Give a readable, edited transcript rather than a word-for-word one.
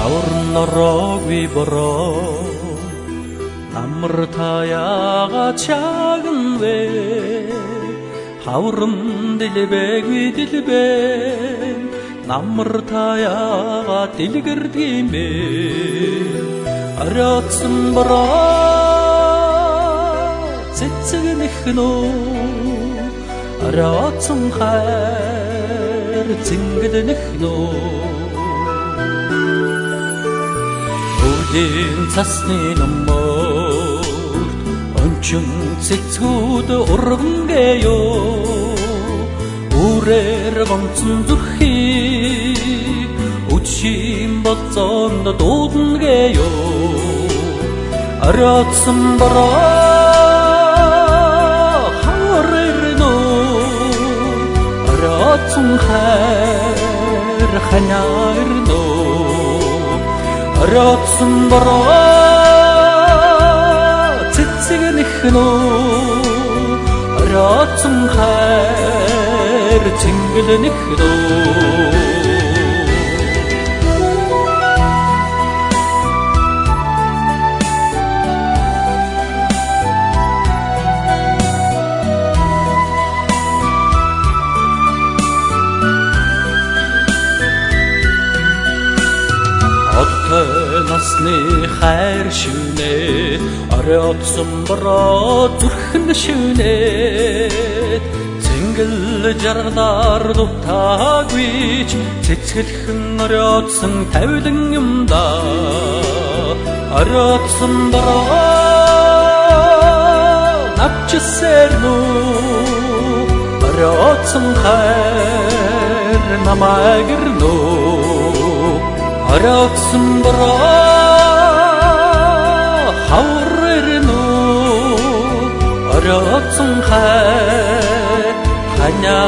너럭 위버러 남르타야가 작은 왜 하우름 딜베 위딜베 남르타야가 딜그르디메 아라츠 버러 찌찌그니흐노 아라츠 하르 징그드니흐노 Udin tasni namor Anchun sitsud urungeyo Urer vangtsun durhi Uchim batsan da dodungeyo Aratsum bara Hawarerno Aratsum khair khanyarno Aratsum bara 찌찌그니흐노 Aratsum khair 징글니흐노 Nasni хайр шүнэ Aratsum bara зүрхэн шүнэ Цэнгэл жаргалаар дутаагүйч Цэцгэлхэн Aratsum тавилан юмда Aratsum bara навчсэрнү Aratsum хайр намаагэрнү Aratsum bara hawarerno Aratsum khair khanya